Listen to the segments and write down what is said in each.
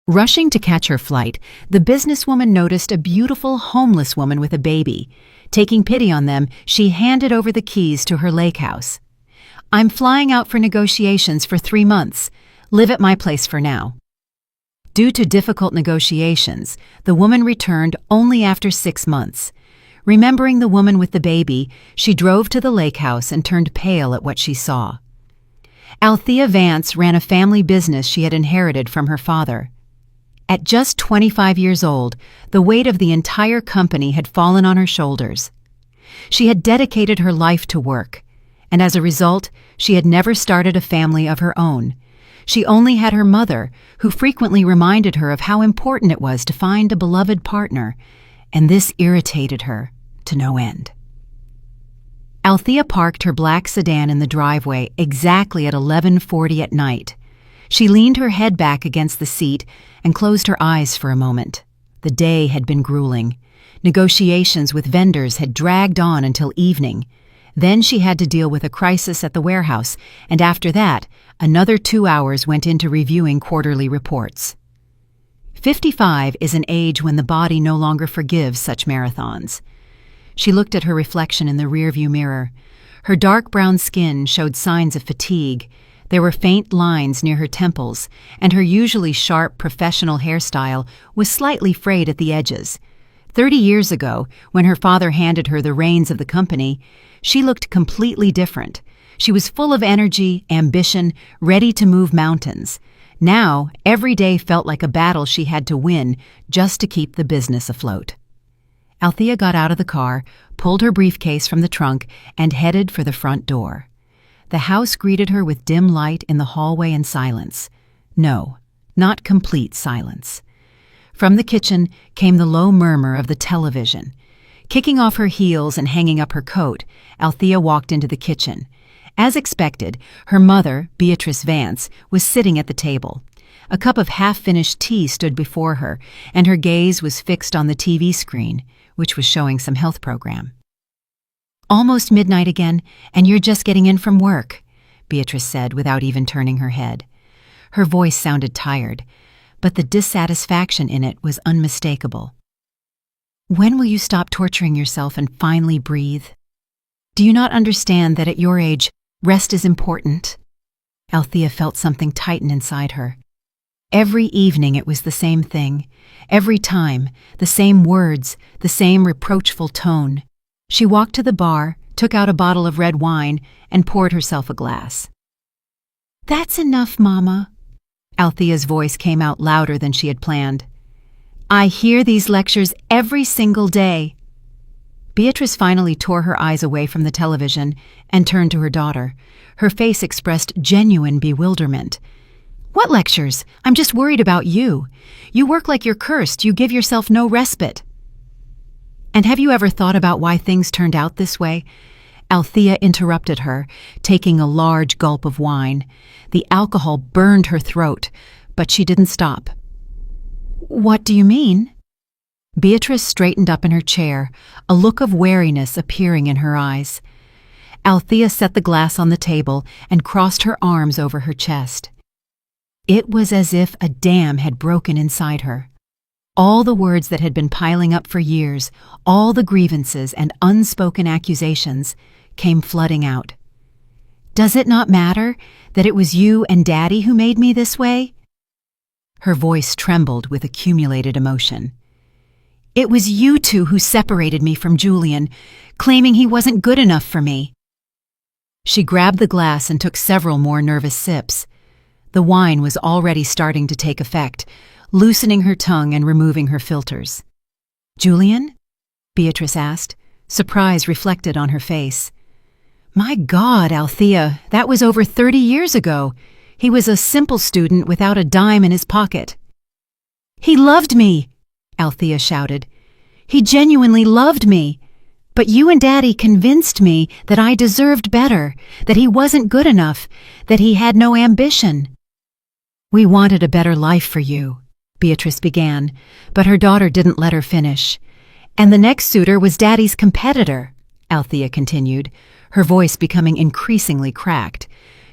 Rushing to catch her flight, the businesswoman noticed a beautiful homeless woman with a baby. Taking pity on them, she handed over the keys to her lake house. "I'm flying out for negotiations for 3 months. Live at my place for now." Due to difficult negotiations, the woman returned only after 6 months. Remembering the woman with the baby, she drove to the lake house and turned pale at what she saw. Althea Vance ran a family business she had inherited from her father. At just 25 years old, the weight of the entire company had fallen on her shoulders. She had dedicated her life to work, and as a result, she had never started a family of her own. She only had her mother, who frequently reminded her of how important it was to find a beloved partner, and this irritated her to no end. Althea parked her black sedan in the driveway exactly at 11:40 at night. She leaned her head back against the seat and closed her eyes for a moment. The day had been grueling. Negotiations with vendors had dragged on until evening. Then she had to deal with a crisis at the warehouse, and after that, another 2 hours went into reviewing quarterly reports. 55 is an age when the body no longer forgives such marathons. She looked at her reflection in the rearview mirror. Her dark brown skin showed signs of fatigue. There were faint lines near her temples, and her usually sharp professional hairstyle was slightly frayed at the edges. 30 years ago, when her father handed her the reins of the company, she looked completely different. She was full of energy, ambition, ready to move mountains. Now, every day felt like a battle she had to win just to keep the business afloat. Althea got out of the car, pulled her briefcase from the trunk, and headed for the front door. The house greeted her with dim light in the hallway and silence. No, not complete silence. From the kitchen came the low murmur of the television. Kicking off her heels and hanging up her coat, Althea walked into the kitchen. As expected, her mother, Beatrice Vance, was sitting at the table. A cup of half-finished tea stood before her, and her gaze was fixed on the TV screen, which was showing some health program. "Almost midnight again, and you're just getting in from work," Beatrice said without even turning her head. Her voice sounded tired, but the dissatisfaction in it was unmistakable. "When will you stop torturing yourself and finally breathe? Do you not understand that at your age, rest is important?" Althea felt something tighten inside her. Every evening it was the same thing. Every time, the same words, the same reproachful tone. She walked to the bar, took out a bottle of red wine, and poured herself a glass. "That's enough, Mama." Althea's voice came out louder than she had planned. "I hear these lectures every single day." Beatrice finally tore her eyes away from the television and turned to her daughter. Her face expressed genuine bewilderment. "What lectures? I'm just worried about you. You work like you're cursed. You give yourself no respite." "And have you ever thought about why things turned out this way?" Althea interrupted her, taking a large gulp of wine. The alcohol burned her throat, but she didn't stop. "What do you mean?" Beatrice straightened up in her chair, a look of wariness appearing in her eyes. Althea set the glass on the table and crossed her arms over her chest. It was as if a dam had broken inside her. All the words that had been piling up for years, all the grievances and unspoken accusations, came flooding out. "Does it not matter that it was you and Daddy who made me this way?" Her voice trembled with accumulated emotion. "It was you two who separated me from Julian, claiming he wasn't good enough for me." She grabbed the glass and took several more nervous sips. The wine was already starting to take effect, loosening her tongue and removing her filters. "Julian?" Beatrice asked, surprise reflected on her face. "My God, Althea, that was over 30 years ago. He was a simple student without a dime in his pocket." "He loved me!" Althea shouted. "He genuinely loved me. But you and Daddy convinced me that I deserved better, that he wasn't good enough, that he had no ambition." "We wanted a better life for you," Beatrice began, but her daughter didn't let her finish. "And the next suitor was Daddy's competitor," Althea continued, her voice becoming increasingly cracked.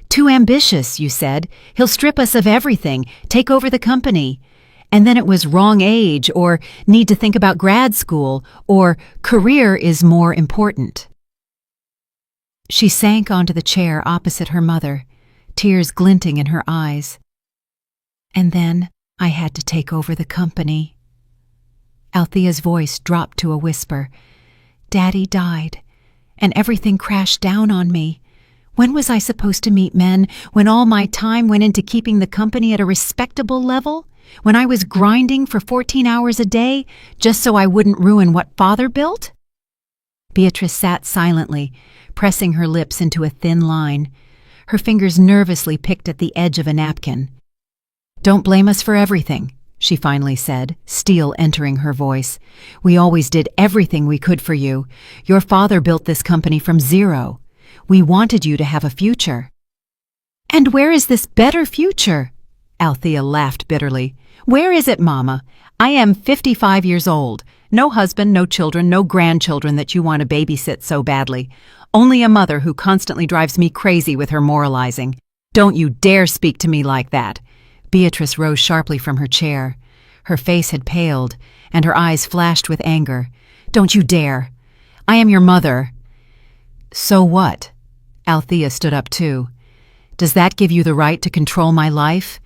"Too ambitious, you said. He'll strip us of everything, take over the company. And then it was wrong age, or need to think about grad school, or career is more important. She sank onto the chair opposite her mother, tears glinting in her eyes. And then I had to take over the company. Althea's voice dropped to a whisper. Daddy died, and everything crashed down on me. When was I supposed to meet men, when all my time went into keeping the company at a respectable level? When I was grinding for 14 hours a day, just so I wouldn't ruin what Father built? Beatrice sat silently, pressing her lips into a thin line. Her fingers nervously picked at the edge of a napkin. Don't blame us for everything, she finally said, steel entering her voice. We always did everything we could for you. Your father built this company from zero. We wanted you to have a future. And where is this better future? Althea laughed bitterly. Where is it, Mama? I am 55 years old. No husband, no children, no grandchildren that you want to babysit so badly. Only a mother who constantly drives me crazy with her moralizing. Don't you dare speak to me like that. Beatrice rose sharply from her chair. Her face had paled, and her eyes flashed with anger. Don't you dare. I am your mother. So what? Althea stood up too. Does that give you the right to control my life?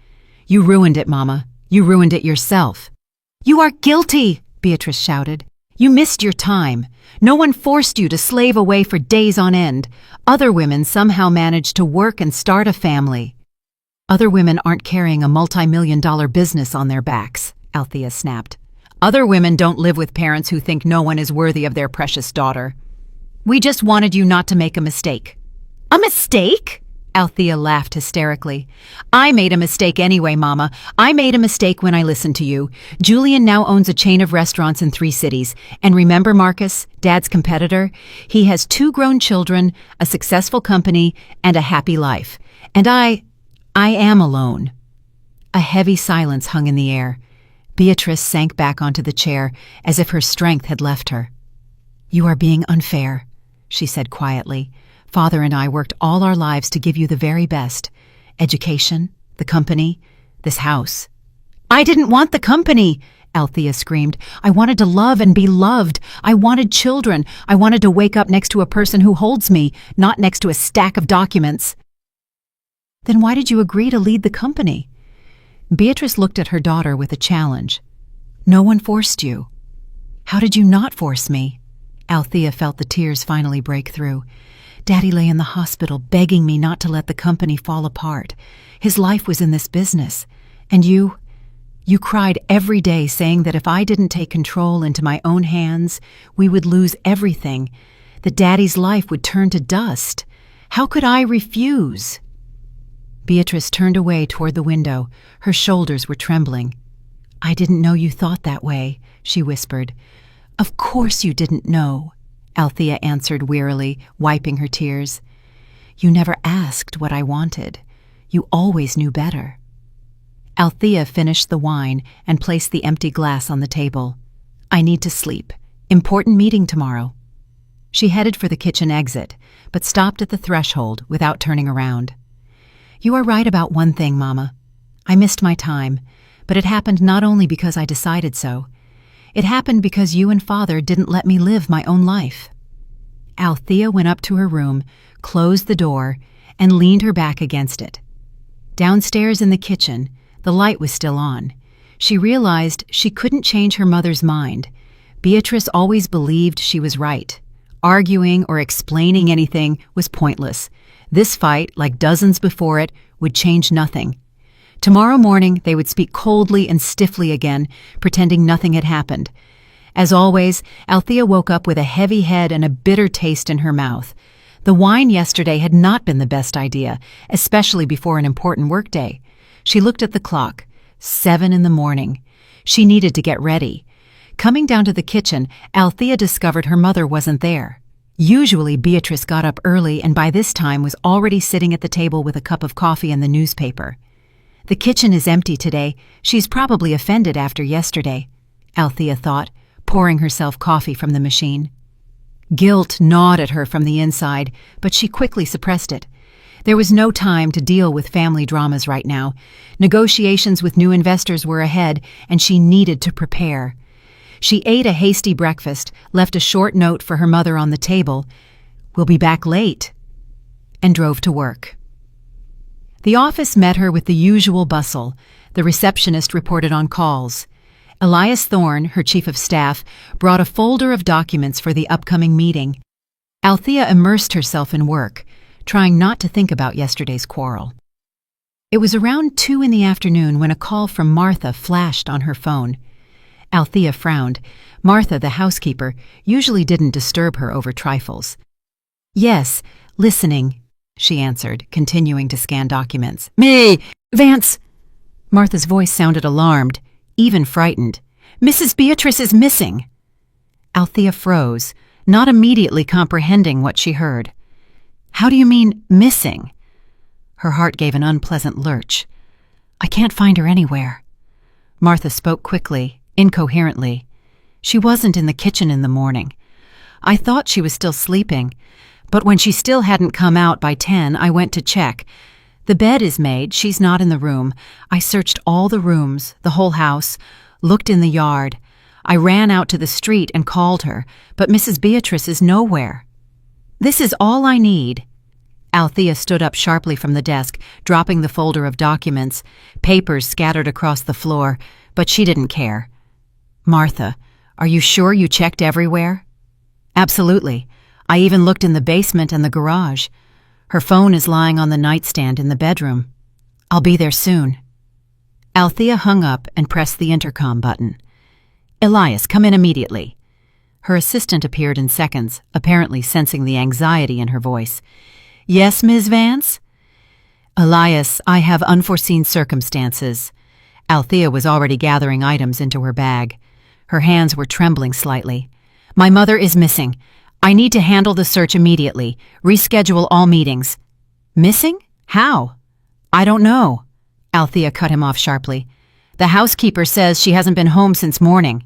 You ruined it, Mama. You ruined it yourself. You are guilty, Beatrice shouted. You missed your time. No one forced you to slave away for days on end. Other women somehow managed to work and start a family. Other women aren't carrying a multi-million-dollar business on their backs, Althea snapped. Other women don't live with parents who think no one is worthy of their precious daughter. We just wanted you not to make a mistake. A mistake? Althea laughed hysterically. I made a mistake anyway, Mama. I made a mistake when I listened to you. Julian now owns a chain of restaurants in 3 cities. And remember Marcus, Dad's competitor? He has 2 grown children, a successful company, and a happy life. And I am alone. A heavy silence hung in the air. Beatrice sank back onto the chair, as if her strength had left her. You are being unfair, she said quietly. Father and I worked all our lives to give you the very best. Education, the company, this house. I didn't want the company, Althea screamed. I wanted to love and be loved. I wanted children. I wanted to wake up next to a person who holds me, not next to a stack of documents. Then why did you agree to lead the company? Beatrice looked at her daughter with a challenge. No one forced you. How did you not force me? Althea felt the tears finally break through. Daddy lay in the hospital begging me not to let the company fall apart. His life was in this business. And you cried every day saying that if I didn't take control into my own hands, we would lose everything, that Daddy's life would turn to dust. How could I refuse? Beatrice turned away toward the window. Her shoulders were trembling. I didn't know you thought that way, she whispered. Of course you didn't know, Althea answered wearily, wiping her tears. You never asked what I wanted. You always knew better. Althea finished the wine and placed the empty glass on the table. I need to sleep. Important meeting tomorrow. She headed for the kitchen exit, but stopped at the threshold without turning around. You are right about one thing, Mama. I missed my time, but it happened not only because I decided so. It happened because you and Father didn't let me live my own life. Althea went up to her room, closed the door, and leaned her back against it. Downstairs in the kitchen, the light was still on. She realized she couldn't change her mother's mind. Beatrice always believed she was right. Arguing or explaining anything was pointless. This fight, like dozens before it, would change nothing. Tomorrow morning, they would speak coldly and stiffly again, pretending nothing had happened. As always, Althea woke up with a heavy head and a bitter taste in her mouth. The wine yesterday had not been the best idea, especially before an important workday. She looked at the clock. 7 in the morning. She needed to get ready. Coming down to the kitchen, Althea discovered her mother wasn't there. Usually Beatrice got up early and by this time was already sitting at the table with a cup of coffee and the newspaper. The kitchen is empty today. She's probably offended after yesterday, Althea thought, pouring herself coffee from the machine. Guilt gnawed at her from the inside, but she quickly suppressed it. There was no time to deal with family dramas right now. Negotiations with new investors were ahead, and she needed to prepare. She ate a hasty breakfast, left a short note for her mother on the table, "We'll be back late," and drove to work. The office met her with the usual bustle. The receptionist reported on calls. Elias Thorne, her chief of staff, brought a folder of documents for the upcoming meeting. Althea immersed herself in work, trying not to think about yesterday's quarrel. It was around 2 in the afternoon when a call from Martha flashed on her phone. Althea frowned. Martha, the housekeeper, usually didn't disturb her over trifles. "Yes, listening," she answered, continuing to scan documents. "Me, Vance!" Martha's voice sounded alarmed, even frightened. "Mrs. Beatrice is missing." Althea froze, not immediately comprehending what she heard. "How do you mean, missing?" Her heart gave an unpleasant lurch. "I can't find her anywhere." Martha spoke quickly, incoherently. "She wasn't in the kitchen in the morning. I thought she was still sleeping, but when she still hadn't come out by 10, I went to check. The bed is made, she's not in the room. I searched all the rooms, the whole house, looked in the yard. I ran out to the street and called her, but Mrs. Beatrice is nowhere. This is all I need." Althea stood up sharply from the desk, dropping the folder of documents, papers scattered across the floor, but she didn't care. "Martha, are you sure you checked everywhere?" "Absolutely. I even looked in the basement and the garage. Her phone is lying on the nightstand in the bedroom. I'll be there soon." Althea hung up and pressed the intercom button. "Elias, come in immediately." Her assistant appeared in seconds, apparently sensing the anxiety in her voice. "Yes, Ms. Vance?" "Elias, I have unforeseen circumstances." Althea was already gathering items into her bag. Her hands were trembling slightly. "My mother is missing. I need to handle the search immediately. Reschedule all meetings." "Missing? How?" "I don't know." Althea cut him off sharply. "The housekeeper says she hasn't been home since morning."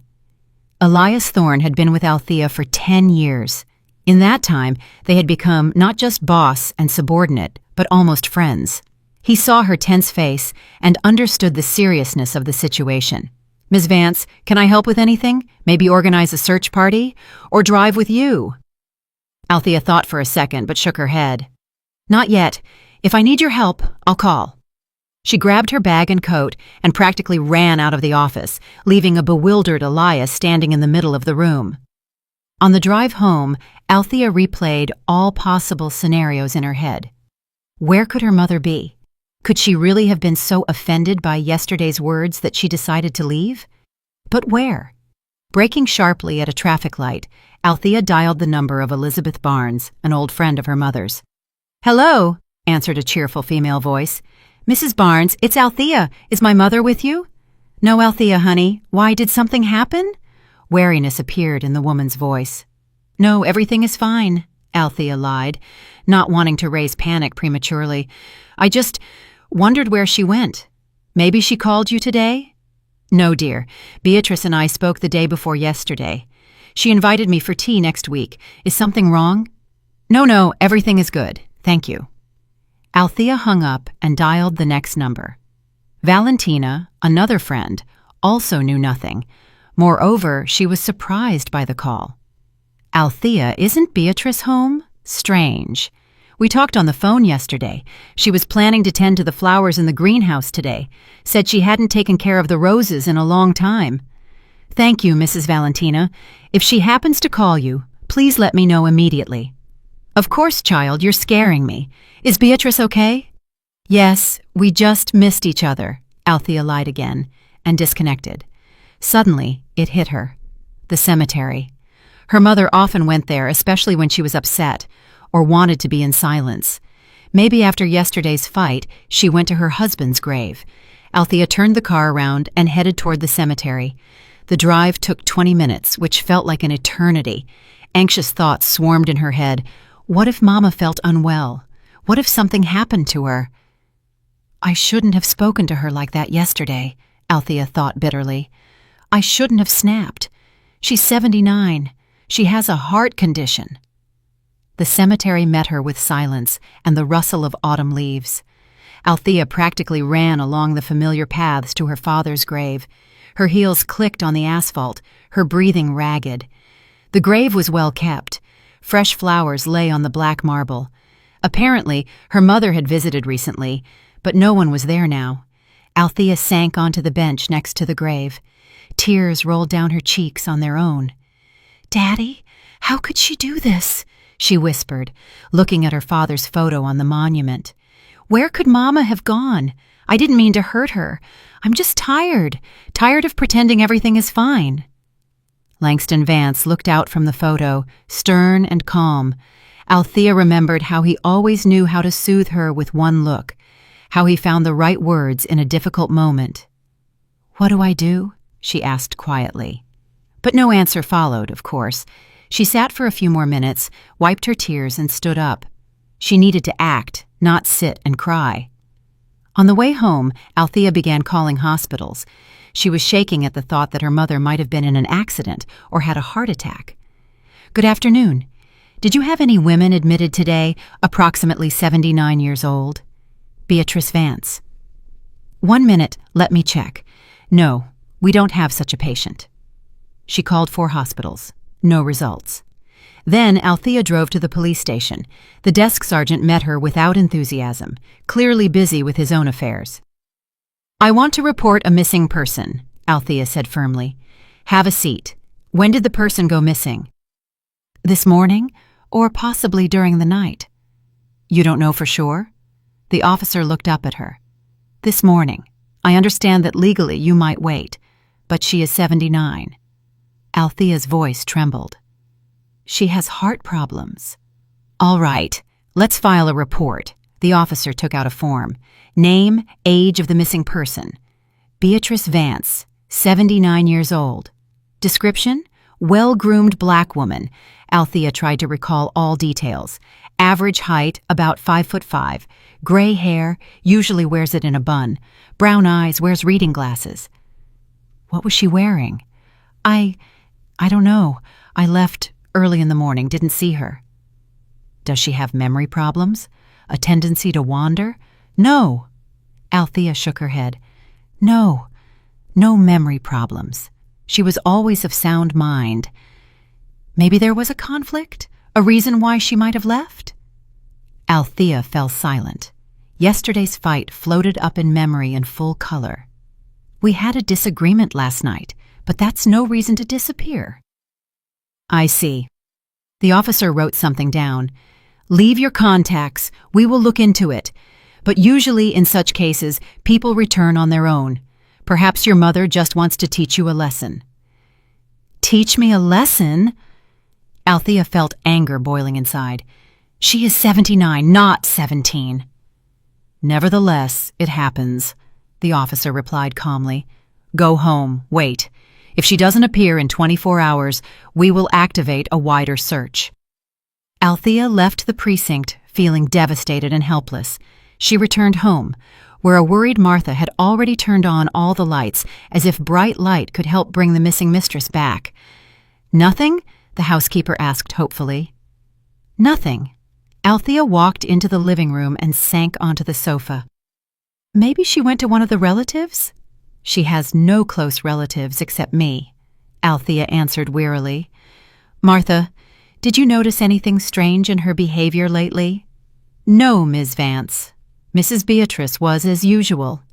Elias Thorne had been with Althea for 10 years. In that time, they had become not just boss and subordinate, but almost friends. He saw her tense face and understood the seriousness of the situation. "Ms. Vance, can I help with anything? Maybe organize a search party? Or drive with you?" Althea thought for a second, but shook her head. "Not yet. If I need your help, I'll call." She grabbed her bag and coat and practically ran out of the office, leaving a bewildered Elias standing in the middle of the room. On the drive home, Althea replayed all possible scenarios in her head. Where could her mother be? Could she really have been so offended by yesterday's words that she decided to leave? But where? Braking sharply at a traffic light, Althea dialed the number of Elizabeth Barnes, an old friend of her mother's. "Hello," answered a cheerful female voice. "Mrs. Barnes, it's Althea. Is my mother with you?" "No, Althea, honey. Why, did something happen?" Wariness appeared in the woman's voice. "No, everything is fine," Althea lied, not wanting to raise panic prematurely. "I just wondered where she went. Maybe she called you today?" "No, dear. Beatrice and I spoke the day before yesterday. She invited me for tea next week. Is something wrong?" No, everything is good. Thank you." Althea hung up and dialed the next number. Valentina, another friend, also knew nothing. Moreover, she was surprised by the call. "Althea, isn't Beatrice home? Strange. We talked on the phone yesterday. She was planning to tend to the flowers in the greenhouse today. Said she hadn't taken care of the roses in a long time." "Thank you, Mrs. Valentina. If she happens to call you, please let me know immediately." "Of course, child, you're scaring me. Is Beatrice okay?" "Yes, we just missed each other," Althea lied again, and disconnected. Suddenly, it hit her. The cemetery. Her mother often went there, especially when she was upset, or wanted to be in silence. Maybe after yesterday's fight, she went to her husband's grave. Althea turned the car around and headed toward the cemetery. The drive took 20 minutes, which felt like an eternity. Anxious thoughts swarmed in her head. What if Mama felt unwell? What if something happened to her? "I shouldn't have spoken to her like that yesterday," Althea thought bitterly. "I shouldn't have snapped. She's 79. She has a heart condition." The cemetery met her with silence and the rustle of autumn leaves. Althea practically ran along the familiar paths to her father's grave. Her heels clicked on the asphalt, her breathing ragged. The grave was well kept. Fresh flowers lay on the black marble. Apparently, her mother had visited recently, but no one was there now. Althea sank onto the bench next to the grave. Tears rolled down her cheeks on their own. "Daddy, how could she do this?" she whispered, looking at her father's photo on the monument. "Where could Mama have gone? I didn't mean to hurt her. I'm just tired of pretending everything is fine." Langston Vance looked out from the photo, stern and calm. Althea remembered how he always knew how to soothe her with one look, how he found the right words in a difficult moment. "What do I do?" she asked quietly. But no answer followed, of course. She sat for a few more minutes, wiped her tears, and stood up. She needed to act, not sit and cry. On the way home, Althea began calling hospitals. She was shaking at the thought that her mother might have been in an accident or had a heart attack. "Good afternoon. Did you have any women admitted today, approximately 79 years old?" "Beatrice Vance." "1 minute, let me check. No, we don't have such a patient." She called 4 hospitals. No results. Then Althea drove to the police station. The desk sergeant met her without enthusiasm, clearly busy with his own affairs. "I want to report a missing person," Althea said firmly. "Have a seat. When did the person go missing?" "This morning, or possibly during the night." "You don't know for sure?" The officer looked up at her. "This morning. I understand that legally you might wait, but she is 79. Althea's voice trembled. "She has heart problems." "All right, let's file a report." The officer took out a form. Name, age of the missing person. Beatrice Vance, 79 years old. Description? Well-groomed black woman. Althea tried to recall all details. Average height, about 5'5". Gray hair, usually wears it in a bun. Brown eyes, wears reading glasses. What was she wearing? I don't know. I left early in the morning, didn't see her. Does she have memory problems? A tendency to wander? No. Althea shook her head. No memory problems. She was always of sound mind. Maybe there was a conflict? A reason why she might have left? Althea fell silent. Yesterday's fight floated up in memory in full color. We had a disagreement last night, but that's no reason to disappear. I see. The officer wrote something down. Leave your contacts. We will look into it. But usually in such cases, people return on their own. Perhaps your mother just wants to teach you a lesson. Teach me a lesson? Althea felt anger boiling inside. She is 79, not 17. Nevertheless, it happens, the officer replied calmly. Go home, wait. If she doesn't appear in 24 hours, we will activate a wider search. Althea left the precinct, feeling devastated and helpless. She returned home, where a worried Martha had already turned on all the lights, as if bright light could help bring the missing mistress back. Nothing? The housekeeper asked hopefully. Nothing. Althea walked into the living room and sank onto the sofa. Maybe she went to one of the relatives? She has no close relatives except me, Althea answered wearily. Martha, did you notice anything strange in her behavior lately? No, Ms. Vance. Mrs. Beatrice was as usual.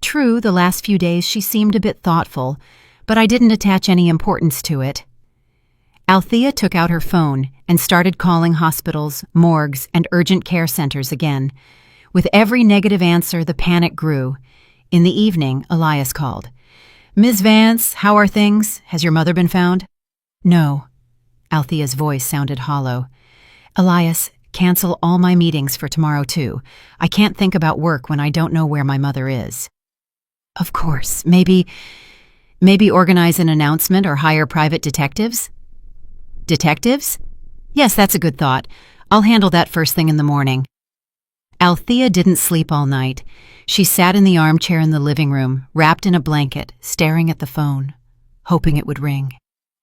True, the last few days she seemed a bit thoughtful, but I didn't attach any importance to it. Althea took out her phone and started calling hospitals, morgues, and urgent care centers again. With every negative answer, the panic grew. In the evening, Elias called. Ms. Vance, how are things? Has your mother been found? No. Althea's voice sounded hollow. Elias, cancel all my meetings for tomorrow too. I can't think about work when I don't know where my mother is. Of course. Maybe organize an announcement or hire private detectives? Detectives? Yes, that's a good thought. I'll handle that first thing in the morning. Althea didn't sleep all night. She sat in the armchair in the living room, wrapped in a blanket, staring at the phone, hoping it would ring,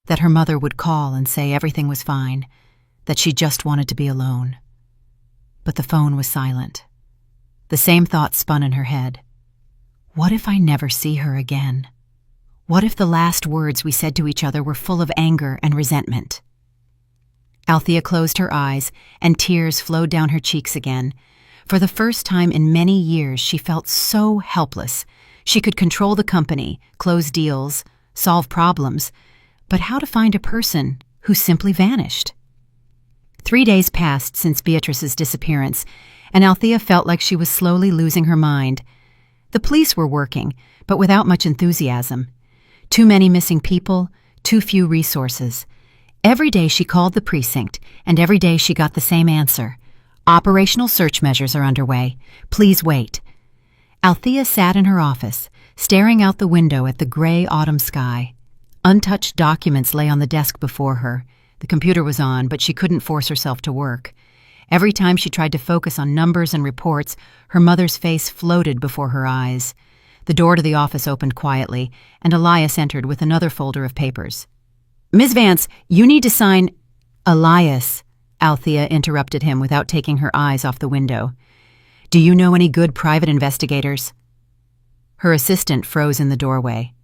that her mother would call and say everything was fine, that she just wanted to be alone. But the phone was silent. The same thought spun in her head. What if I never see her again? What if the last words we said to each other were full of anger and resentment? Althea closed her eyes, and tears flowed down her cheeks again. For the first time in many years, she felt so helpless. She could control the company, close deals, solve problems, but how to find a person who simply vanished? 3 days passed since Beatrice's disappearance, and Althea felt like she was slowly losing her mind. The police were working, but without much enthusiasm. Too many missing people, too few resources. Every day she called the precinct, and every day she got the same answer. Operational search measures are underway. Please wait. Althea sat in her office, staring out the window at the gray autumn sky. Untouched documents lay on the desk before her. The computer was on, but she couldn't force herself to work. Every time she tried to focus on numbers and reports, her mother's face floated before her eyes. The door to the office opened quietly, and Elias entered with another folder of papers. "Ms. Vance, you need to sign—" "Elias," Althea interrupted him without taking her eyes off the window. "Do you know any good private investigators?" Her assistant froze in the doorway.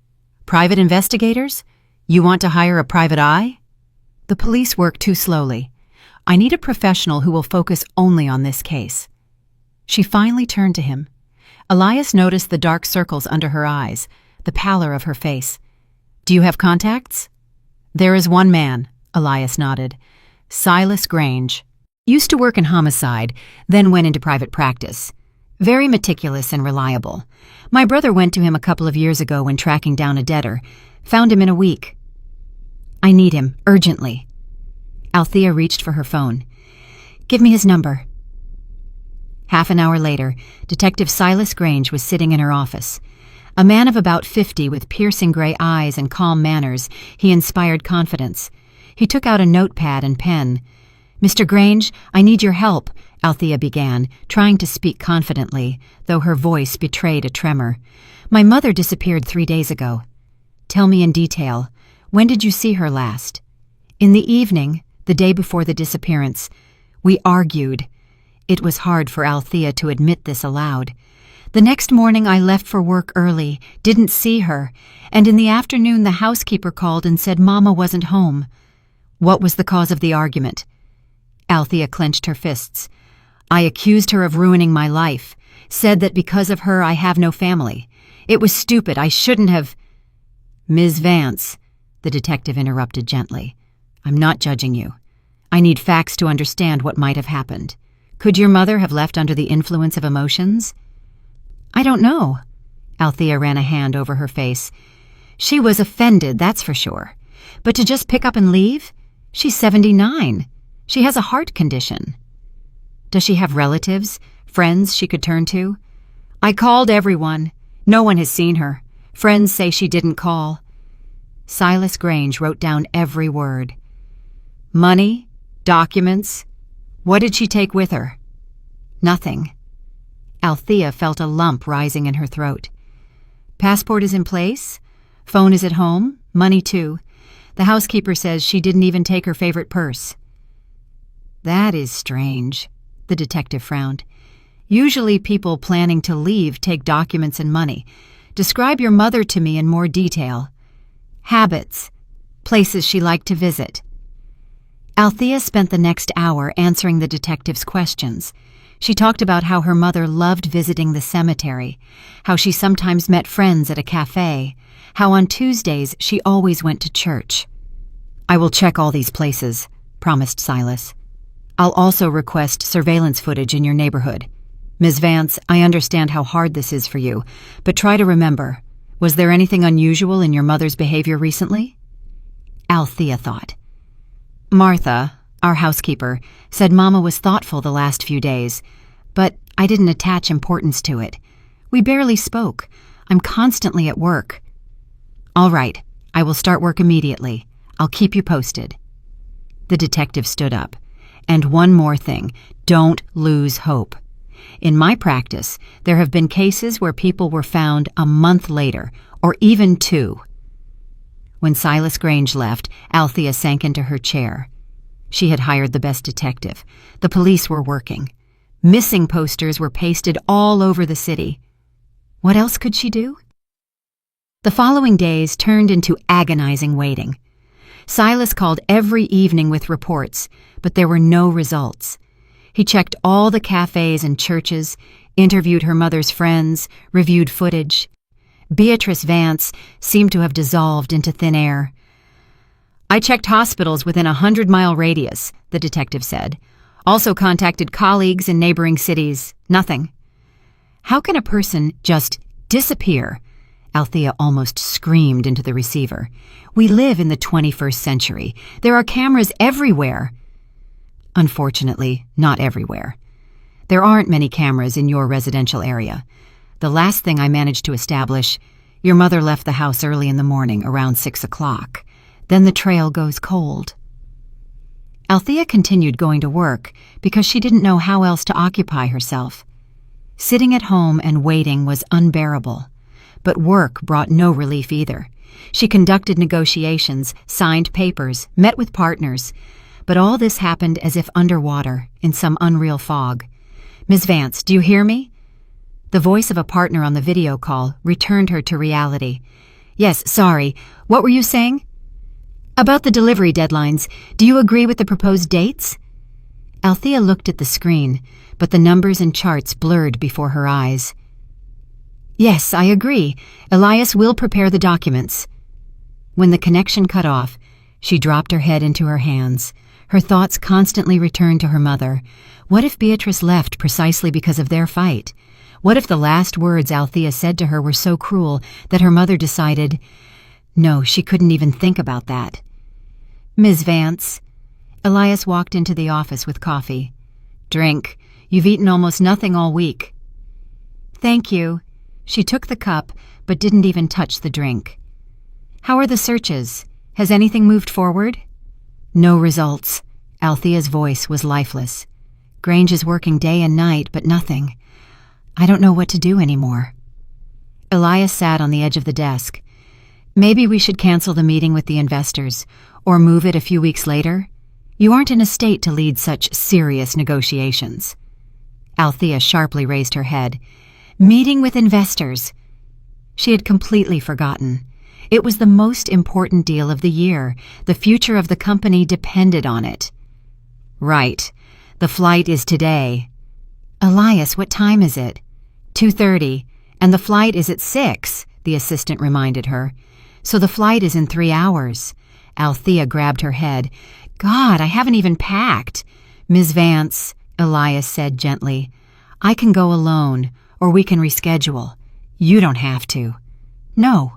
"Private investigators? You want to hire a private eye?" "The police work too slowly. I need a professional who will focus only on this case." She finally turned to him. Elias noticed the dark circles under her eyes, the pallor of her face. "Do you have contacts?" "There is one man," Elias nodded. "Silas Grange. Used to work in homicide, then went into private practice. Very meticulous and reliable. My brother went to him a couple of years ago when tracking down a debtor. Found him in a week." "I need him, urgently." Althea reached for her phone. "Give me his number." Half an hour later, Detective Silas Grange was sitting in her office. A man of about 50 with piercing gray eyes and calm manners, he inspired confidence. He took out a notepad and pen. "Mr. Grange, I need your help," Althea began, trying to speak confidently, though her voice betrayed a tremor. "My mother disappeared 3 days ago." "Tell me in detail. When did you see her last?" "In the evening, the day before the disappearance. We argued." It was hard for Althea to admit this aloud. "The next morning I left for work early, didn't see her, and in the afternoon the housekeeper called and said Mama wasn't home." "What was the cause of the argument?" Althea clenched her fists. "I accused her of ruining my life, said that because of her I have no family. It was stupid, I shouldn't have—" "Ms. Vance," the detective interrupted gently, "I'm not judging you. I need facts to understand what might have happened. Could your mother have left under the influence of emotions?" "I don't know." Althea ran a hand over her face. "She was offended, that's for sure. But to just pick up and leave? She's 79. She has a heart condition." "Does she have relatives, friends she could turn to?" "I called everyone. No one has seen her. Friends say she didn't call." Silas Grange wrote down every word. "Money? Documents? What did she take with her?" "Nothing." Althea felt a lump rising in her throat. "Passport is in place? Phone is at home? Money too. The housekeeper says she didn't even take her favorite purse." "That is strange," the detective frowned. "Usually people planning to leave take documents and money. Describe your mother to me in more detail. Habits, places she liked to visit." Althea spent the next hour answering the detective's questions. She talked about how her mother loved visiting the cemetery, how she sometimes met friends at a cafe, how on Tuesdays she always went to church. "I will check all these places," promised Silas. "I'll also request surveillance footage in your neighborhood. Ms. Vance, I understand how hard this is for you, but try to remember, was there anything unusual in your mother's behavior recently?" Althea thought. "Martha, our housekeeper, said Mama was thoughtful the last few days, but I didn't attach importance to it. We barely spoke. I'm constantly at work." "All right, I will start work immediately. I'll keep you posted." The detective stood up. "And one more thing, don't lose hope. In my practice, there have been cases where people were found a month later, or even 2. When Silas Grange left, Althea sank into her chair. She had hired the best detective. The police were working. Missing posters were pasted all over the city. What else could she do? The following days turned into agonizing waiting. Silas called every evening with reports, but there were no results. He checked all the cafes and churches, interviewed her mother's friends, reviewed footage. Beatrice Vance seemed to have dissolved into thin air. "I checked hospitals within a 100-mile radius," the detective said. "Also contacted colleagues in neighboring cities. Nothing." "How can a person just disappear?" Althea almost screamed into the receiver. "We live in the 21st century. There are cameras everywhere." "Unfortunately, not everywhere. There aren't many cameras in your residential area. The last thing I managed to establish, your mother left the house early in the morning, around 6 o'clock. Then the trail goes cold." Althea continued going to work because she didn't know how else to occupy herself. Sitting at home and waiting was unbearable, but work brought no relief either. She conducted negotiations, signed papers, met with partners, but all this happened as if underwater, in some unreal fog. "Ms. Vance, do you hear me?" The voice of a partner on the video call returned her to reality. "Yes, sorry. What were you saying?" "About the delivery deadlines. Do you agree with the proposed dates?" Althea looked at the screen, but the numbers and charts blurred before her eyes. "Yes, I agree. Elias will prepare the documents." When the connection cut off, she dropped her head into her hands. Her thoughts constantly returned to her mother. What if Beatrice left precisely because of their fight? What if the last words Althea said to her were so cruel that her mother decided, no, she couldn't even think about that? "Ms. Vance." Elias walked into the office with coffee. "Drink. You've eaten almost nothing all week." "Thank you." She took the cup, but didn't even touch the drink. "How are the searches? Has anything moved forward?" "No results." Althea's voice was lifeless. "Grange is working day and night, but nothing. I don't know what to do anymore." Elias sat on the edge of the desk. "Maybe we should cancel the meeting with the investors, or move it a few weeks later. You aren't in a state to lead such serious negotiations." Althea sharply raised her head. Meeting with investors. She had completely forgotten. It was the most important deal of the year. The future of the company depended on it. "Right. The flight is today." "Elias, what time is it?" 2:30, and the flight is at 6, the assistant reminded her. "So the flight is in 3 hours. Althea grabbed her head. "God, I haven't even packed." "Ms. Vance," Elias said gently, "I can go alone, or we can reschedule. You don't have to." "No."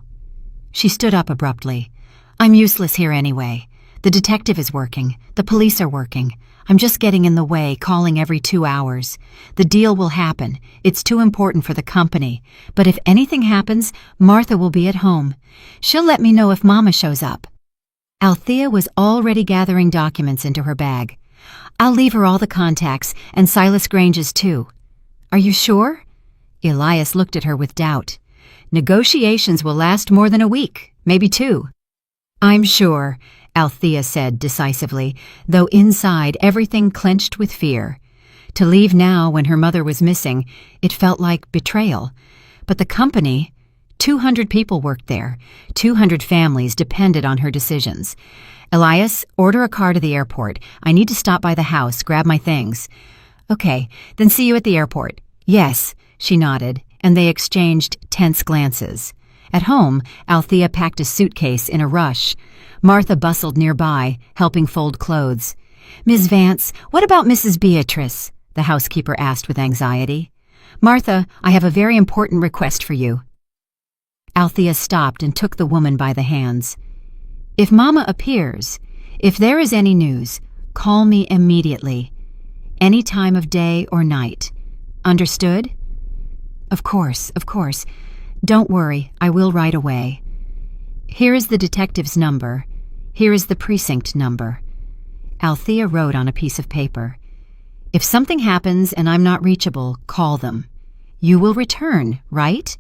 She stood up abruptly. "I'm useless here anyway. The detective is working. The police are working. I'm just getting in the way, calling every 2 hours. The deal will happen. It's too important for the company. But if anything happens, Martha will be at home. She'll let me know if Mama shows up." Althea was already gathering documents into her bag. "I'll leave her all the contacts, and Silas Grange's too." "Are you sure?" Elias looked at her with doubt. "Negotiations will last more than a week, maybe 2. "I'm sure," Althea said decisively, though inside everything clenched with fear. To leave now when her mother was missing, it felt like betrayal. But the company, 200 people worked there. 200 families depended on her decisions. "Elias, order a car to the airport. I need to stop by the house, grab my things." "Okay, then see you at the airport." "Yes," she nodded, and they exchanged tense glances. At home, Althea packed a suitcase in a rush. Martha bustled nearby, helping fold clothes. "Ms. Vance, what about Mrs. Beatrice?" the housekeeper asked with anxiety. "Martha, I have a very important request for you." Althea stopped and took the woman by the hands. "If Mama appears, if there is any news, call me immediately. Any time of day or night. Understood?" Of course. Don't worry, I will right away. Here is the detective's number. Here is the precinct number." Althea wrote on a piece of paper. "If something happens and I'm not reachable, call them. You will return, right?"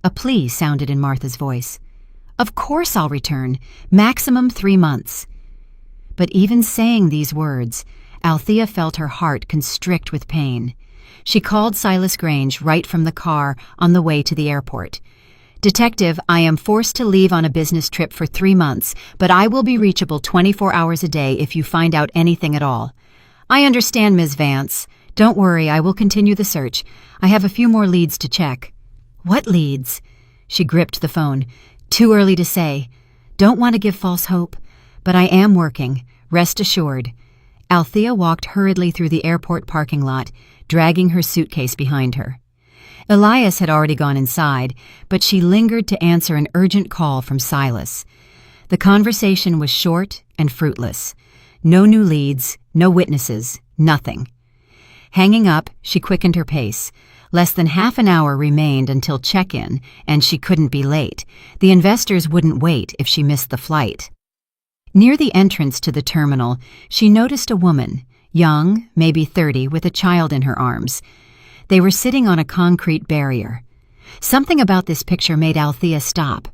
A plea sounded in Martha's voice. "Of course I'll return. Maximum 3 months." But even saying these words, Althea felt her heart constrict with pain. She called Silas Grange right from the car on the way to the airport. "Detective, I am forced to leave on a business trip for 3 months, but I will be reachable 24 hours a day if you find out anything at all." "I understand, Ms. Vance. Don't worry, I will continue the search. I have a few more leads to check." "What leads?" She gripped the phone. "Too early to say. Don't want to give false hope, but I am working. Rest assured." Althea walked hurriedly through the airport parking lot, dragging her suitcase behind her. Elias had already gone inside, but she lingered to answer an urgent call from Silas. The conversation was short and fruitless. No new leads, no witnesses, nothing. Hanging up, she quickened her pace. Less than half an hour remained until check-in, and she couldn't be late. The investors wouldn't wait if she missed the flight. Near the entrance to the terminal, she noticed a woman, young, maybe 30, with a child in her arms. They were sitting on a concrete barrier. Something about this picture made Althea stop.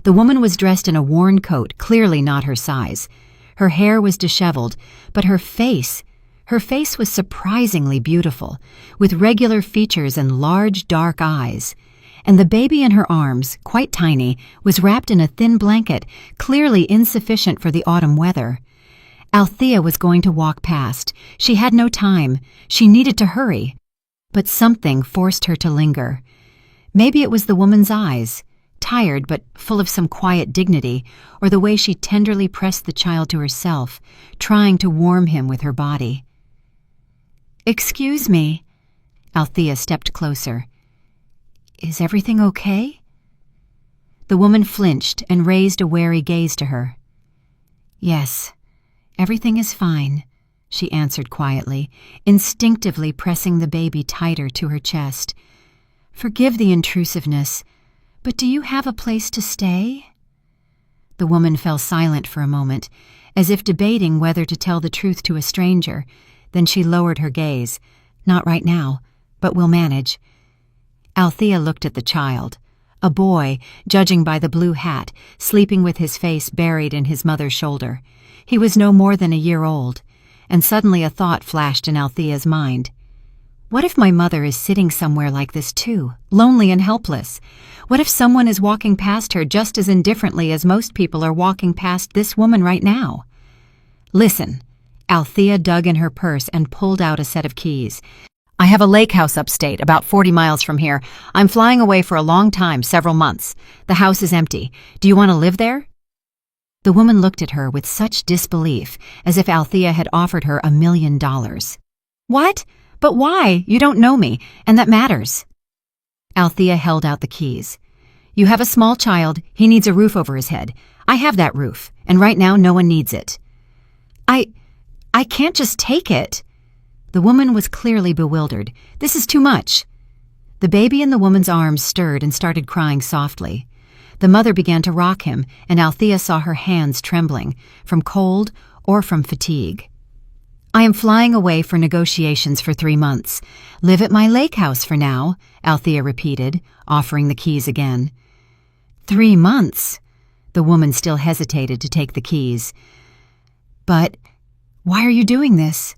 The woman was dressed in a worn coat, clearly not her size. Her hair was disheveled, but her face was surprisingly beautiful, with regular features and large, dark eyes. And the baby in her arms, quite tiny, was wrapped in a thin blanket, clearly insufficient for the autumn weather. Althea was going to walk past. She had no time. She needed to hurry. But something forced her to linger. Maybe it was the woman's eyes, tired but full of some quiet dignity, or the way she tenderly pressed the child to herself, trying to warm him with her body. "Excuse me." Althea stepped closer. "Is everything okay?" The woman flinched and raised a wary gaze to her. "Yes, everything is fine," she answered quietly, instinctively pressing the baby tighter to her chest. "Forgive the intrusiveness, but do you have a place to stay?" The woman fell silent for a moment, as if debating whether to tell the truth to a stranger. Then she lowered her gaze. "Not right now, but we'll manage." Althea looked at the child, a boy, judging by the blue hat, sleeping with his face buried in his mother's shoulder. He was no more than a year old, and suddenly a thought flashed in Althea's mind. What if my mother is sitting somewhere like this too, lonely and helpless? What if someone is walking past her just as indifferently as most people are walking past this woman right now? "Listen." Althea dug in her purse and pulled out a set of keys. "I have a lake house upstate, about 40 miles from here. I'm flying away for a long time, several months. The house is empty. Do you want to live there?" The woman looked at her with such disbelief, as if Althea had offered her $1 million. "What? But why? You don't know me, and that matters." Althea held out the keys. "You have a small child. He needs a roof over his head. I have that roof, and right now no one needs it." I can't just take it." The woman was clearly bewildered. "This is too much." The baby in the woman's arms stirred and started crying softly. The mother began to rock him, and Althea saw her hands trembling, from cold or from fatigue. "I am flying away for negotiations for 3 months. Live at my lake house for now," Althea repeated, offering the keys again. 3 months? The woman still hesitated to take the keys. "But why are you doing this?"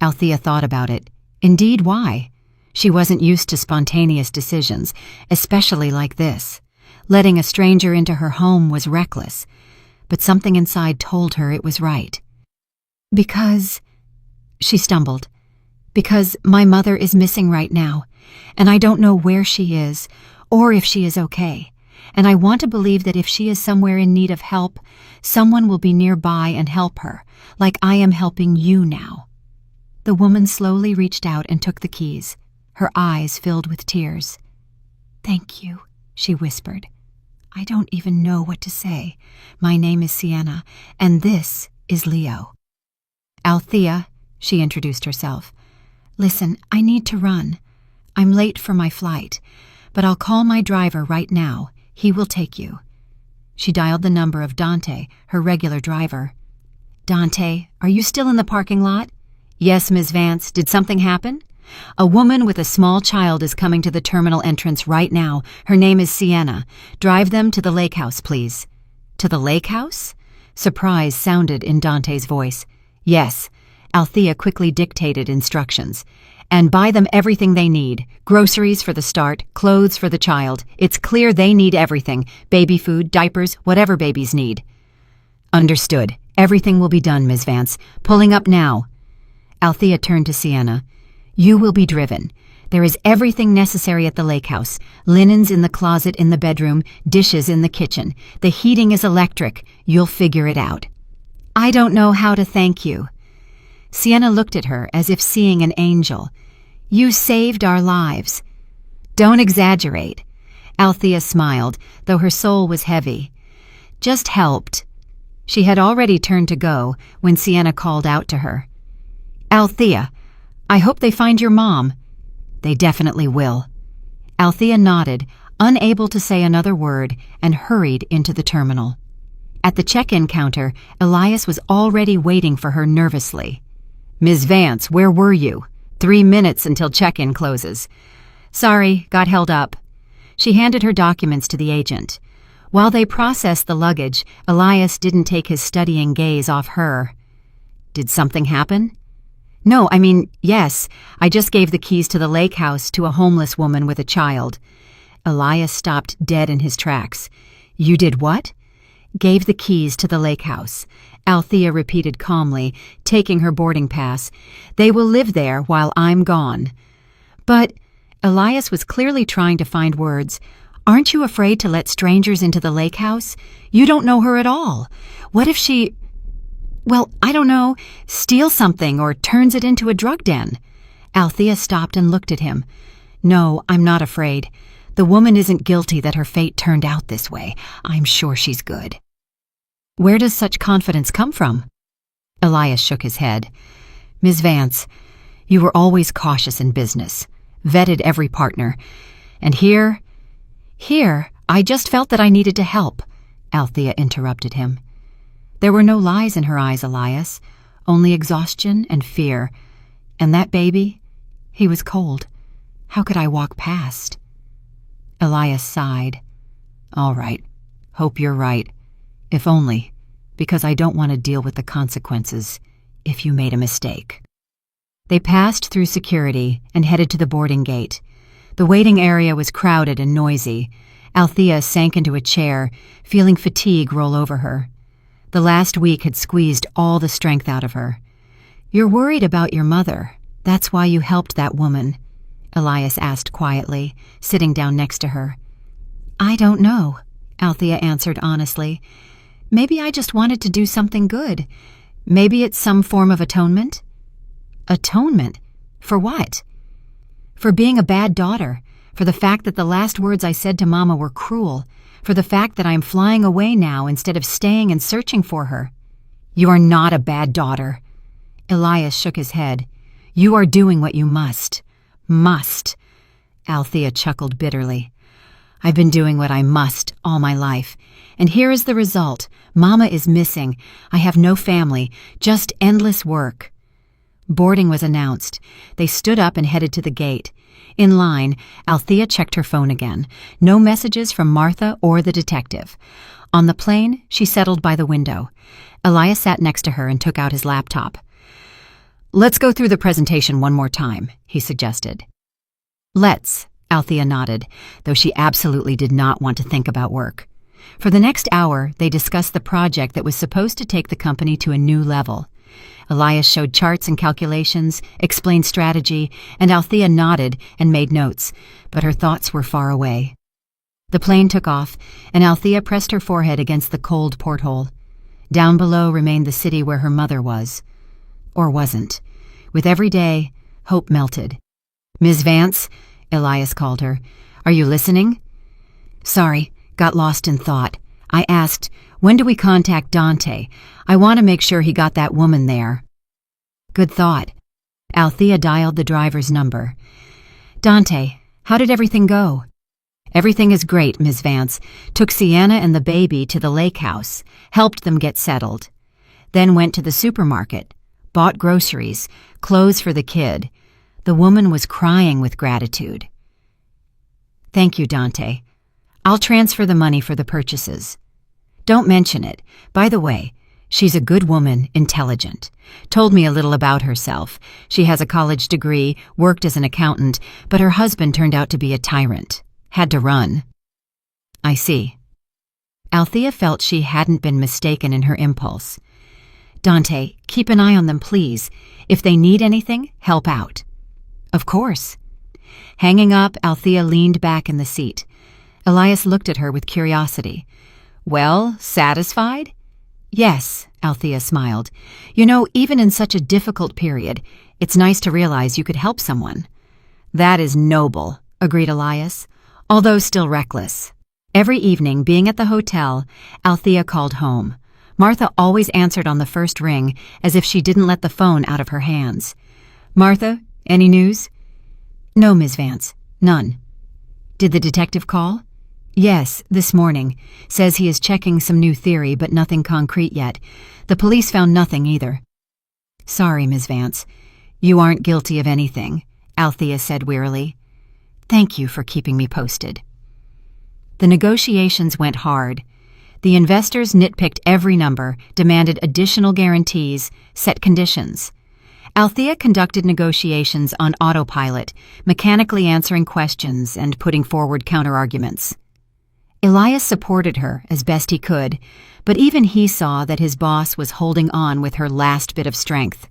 Althea thought about it. Indeed, why? She wasn't used to spontaneous decisions, especially like this. Letting a stranger into her home was reckless, but something inside told her it was right. "Because," she stumbled, "because my mother is missing right now, and I don't know where she is, or if she is okay. And I want to believe that if she is somewhere in need of help, someone will be nearby and help her, like I am helping you now." The woman slowly reached out and took the keys, her eyes filled with tears. "Thank you," she whispered. "I don't even know what to say. My name is Sienna, and this is Leo." "Althea," she introduced herself. "Listen, I need to run. I'm late for my flight, but I'll call my driver right now. He will take you." She dialed the number of Dante, her regular driver. "Dante, are you still in the parking lot?" "Yes, Ms. Vance. Did something happen?" "A woman with a small child is coming to the terminal entrance right now. Her name is Sienna. Drive them to the lake house, please." "To the lake house?" Surprise sounded in Dante's voice. Yes, Althea quickly dictated instructions. And buy them everything they need. Groceries for the start, clothes for the child. It's clear they need everything. Baby food, diapers, whatever babies need. Understood. Everything will be done, Ms. Vance. Pulling up now. Althea turned to Sienna. You will be driven. There is everything necessary at the lake house. Linens in the closet in the bedroom, dishes in the kitchen. The heating is electric. You'll figure it out. I don't know how to thank you. Sienna looked at her as if seeing an angel. You saved our lives. Don't exaggerate. Althea smiled, though her soul was heavy. Just helped. She had already turned to go when Sienna called out to her. Althea, I hope they find your mom. They definitely will. Althea nodded, unable to say another word, and hurried into the terminal. At the check-in counter, Elias was already waiting for her nervously. Ms. Vance, where were you? 3 minutes until check-in closes. Sorry, got held up. She handed her documents to the agent. While they processed the luggage, Elias didn't take his studying gaze off her. Did something happen? No, yes. I just gave the keys to the lake house to a homeless woman with a child. Elias stopped dead in his tracks. You did what? Gave the keys to the lake house. Althea repeated calmly, taking her boarding pass. They will live there while I'm gone. But Elias was clearly trying to find words. Aren't you afraid to let strangers into the lake house? You don't know her at all. What if she, I don't know, steals something or turns it into a drug den? Althea stopped and looked at him. No, I'm not afraid. The woman isn't guilty that her fate turned out this way. I'm sure she's good. Where does such confidence come from? Elias shook his head. Ms. Vance, you were always cautious in business, vetted every partner. And here, I just felt that I needed to help, Althea interrupted him. There were no lies in her eyes, Elias, only exhaustion and fear. And that baby, he was cold. How could I walk past? Elias sighed. All right, hope you're right. If only, because I don't want to deal with the consequences if you made a mistake. They passed through security and headed to the boarding gate. The waiting area was crowded and noisy. Althea sank into a chair, feeling fatigue roll over her. The last week had squeezed all the strength out of her. You're worried about your mother. That's why you helped that woman, Elias asked quietly, sitting down next to her. I don't know, Althea answered honestly. Maybe I just wanted to do something good. Maybe it's some form of atonement. Atonement? For what? For being a bad daughter, for the fact that the last words I said to Mama were cruel, for the fact that I am flying away now instead of staying and searching for her. You are not a bad daughter. Elias shook his head. You are doing what you must. Must. Althea chuckled bitterly. I've been doing what I must all my life. And here is the result. Mama is missing. I have no family, just endless work. Boarding was announced. They stood up and headed to the gate. In line, Althea checked her phone again. No messages from Martha or the detective. On the plane, she settled by the window. Elias sat next to her and took out his laptop. Let's go through the presentation one more time, he suggested. Let's, Althea nodded, though she absolutely did not want to think about work. For the next hour, they discussed the project that was supposed to take the company to a new level. Elias showed charts and calculations, explained strategy, and Althea nodded and made notes, but her thoughts were far away. The plane took off, and Althea pressed her forehead against the cold porthole. Down below remained the city where her mother was. Or wasn't. With every day, hope melted. Ms. Vance, Elias called her. Are you listening? Sorry, got lost in thought. I asked, when do we contact Dante? I want to make sure he got that woman there. Good thought. Althea dialed the driver's number. Dante, how did everything go? Everything is great, Ms. Vance. Took Sienna and the baby to the lake house, helped them get settled. Then went to the supermarket, bought groceries, clothes for the kid. The woman was crying with gratitude. Thank you, Dante. I'll transfer the money for the purchases. Don't mention it. By the way, She's a good woman, intelligent. Told me a little about herself. She has a college degree, worked as an accountant, but her husband turned out to be a tyrant. Had to run. I see. Althea felt she hadn't been mistaken in her impulse. Dante, keep an eye on them, please. If they need anything, help out. Of course. Hanging up, Althea leaned back in the seat. Elias looked at her with curiosity. Well, satisfied? Yes, Althea smiled. You know, even in such a difficult period, it's nice to realize you could help someone. That is noble, agreed Elias, although still reckless. Every evening, being at the hotel, Althea called home. Martha always answered on the first ring, as if she didn't let the phone out of her hands. Martha, any news? No, Miss Vance, none. Did the detective call? Yes, this morning. Says he is checking some new theory, but nothing concrete yet. The police found nothing either. Sorry, Miss Vance. You aren't guilty of anything, Althea said wearily. Thank you for keeping me posted. The negotiations went hard. The investors nitpicked every number, demanded additional guarantees, set conditions. Althea conducted negotiations on autopilot, mechanically answering questions and putting forward counterarguments. Elias supported her as best he could, but even he saw that his boss was holding on with her last bit of strength.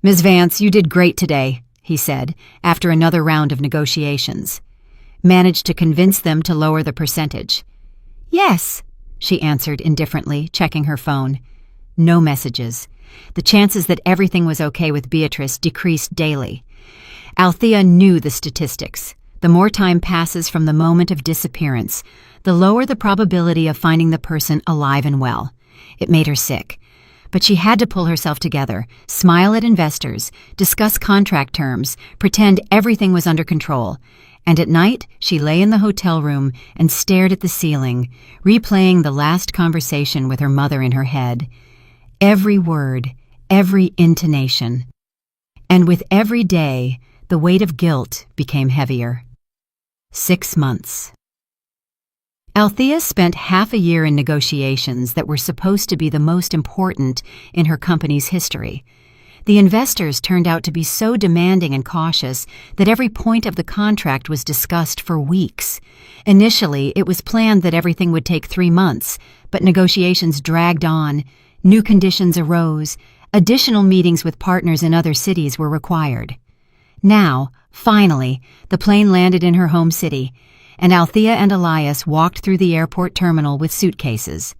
Ms. Vance, you did great today, he said, after another round of negotiations. Managed to convince them to lower the percentage. Yes, she answered indifferently, checking her phone. No messages. The chances that everything was okay with Beatrice decreased daily. Althea knew the statistics. The more time passes from the moment of disappearance, the lower the probability of finding the person alive and well. It made her sick. But she had to pull herself together, smile at investors, discuss contract terms, pretend everything was under control. And at night, she lay in the hotel room and stared at the ceiling, replaying the last conversation with her mother in her head. Every word, every intonation. And with every day, the weight of guilt became heavier. 6 months. Althea spent half a year in negotiations that were supposed to be the most important in her company's history. The investors turned out to be so demanding and cautious that every point of the contract was discussed for weeks. Initially, it was planned that everything would take 3 months, but negotiations dragged on, new conditions arose, additional meetings with partners in other cities were required. Now, finally, the plane landed in her home city, and Althea and Elias walked through the airport terminal with suitcases.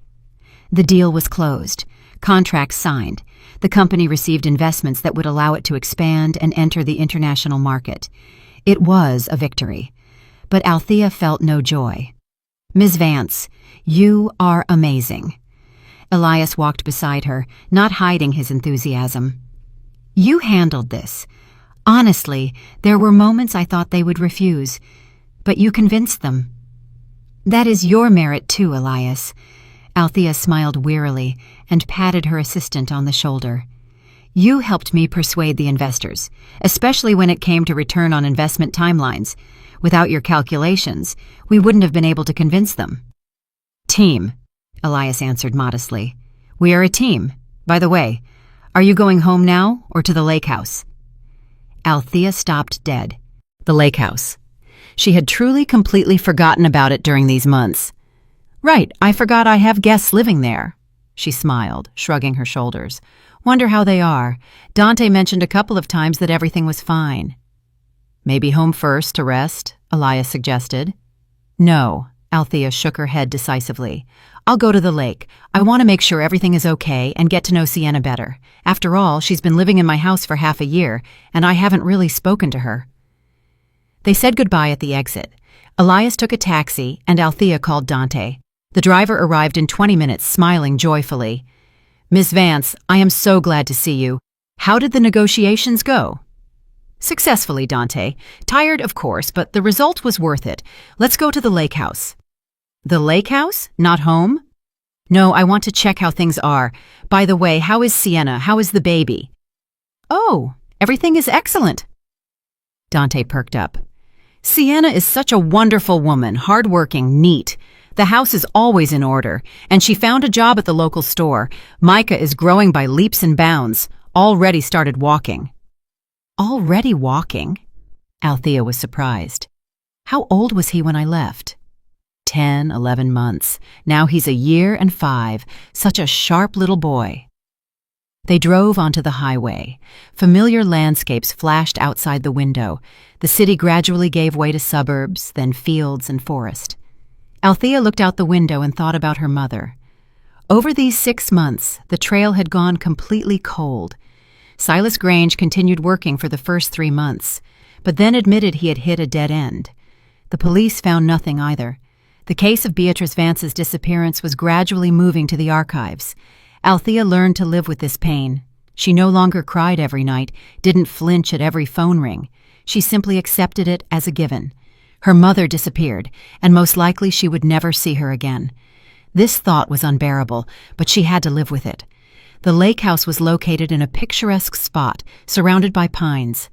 The deal was closed, contracts signed. The company received investments that would allow it to expand and enter the international market. It was a victory, but Althea felt no joy. Ms. Vance, you are amazing. Elias walked beside her, not hiding his enthusiasm. You handled this. Honestly, there were moments I thought they would refuse, but you convinced them. That is your merit too, Elias. Althea smiled wearily and patted her assistant on the shoulder. You helped me persuade the investors, especially when it came to return on investment timelines. Without your calculations, we wouldn't have been able to convince them. Team, Elias answered modestly. We are a team. By the way, are you going home now or to the lake house? Althea stopped dead. The lake house. She had truly completely forgotten about it during these months. Right, I forgot I have guests living there. She smiled, shrugging her shoulders. Wonder how they are. Dante mentioned a couple of times that everything was fine. Maybe home first to rest, Elias suggested. No, Althea shook her head decisively. I'll go to the lake. I want to make sure everything is okay and get to know Sienna better. After all, she's been living in my house for half a year, and I haven't really spoken to her. They said goodbye at the exit. Elias took a taxi, and Althea called Dante. The driver arrived in 20 minutes, smiling joyfully. Miss Vance, I am so glad to see you. How did the negotiations go? Successfully, Dante. Tired, of course, but the result was worth it. Let's go to the lake house. The lake house? Not home? No, I want to check how things are. By the way, how is Sienna? How is the baby? Oh, everything is excellent. Dante perked up. Sienna is such a wonderful woman, hardworking, neat. The house is always in order, and she found a job at the local store. Micah is growing by leaps and bounds, already started walking. Already walking? Althea was surprised. How old was he when I left? 10, 11 months. Now he's a year and 5, such a sharp little boy. They drove onto the highway. Familiar landscapes flashed outside the window. The city gradually gave way to suburbs, then fields and forest. Althea looked out the window and thought about her mother. Over these 6 months, the trail had gone completely cold. Silas Grange continued working for the first 3 months, but then admitted he had hit a dead end. The police found nothing either. The case of Beatrice Vance's disappearance was gradually moving to the archives. Althea learned to live with this pain. She no longer cried every night, didn't flinch at every phone ring. She simply accepted it as a given. Her mother disappeared, and most likely she would never see her again. This thought was unbearable, but she had to live with it. The lake house was located in a picturesque spot, surrounded by pines.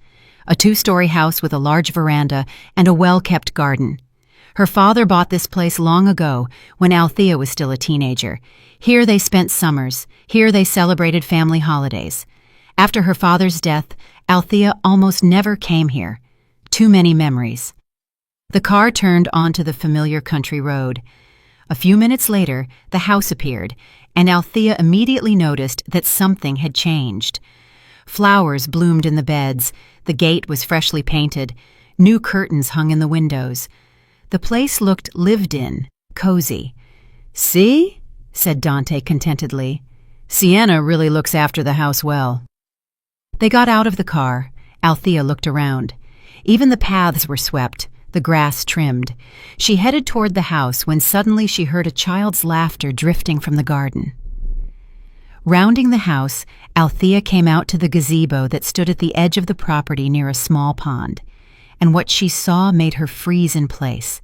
A 2-story house with a large veranda and a well-kept garden. Her father bought this place long ago, when Althea was still a teenager. Here they spent summers. Here they celebrated family holidays. After her father's death, Althea almost never came here. Too many memories. The car turned onto the familiar country road. A few minutes later, the house appeared, and Althea immediately noticed that something had changed. Flowers bloomed in the beds. The gate was freshly painted. New curtains hung in the windows. The place looked lived in, cozy. "See?" said Dante contentedly. "Sienna really looks after the house well." They got out of the car. Althea looked around. Even the paths were swept, the grass trimmed. She headed toward the house when suddenly she heard a child's laughter drifting from the garden. Rounding the house, Althea came out to the gazebo that stood at the edge of the property near a small pond, and what she saw made her freeze in place.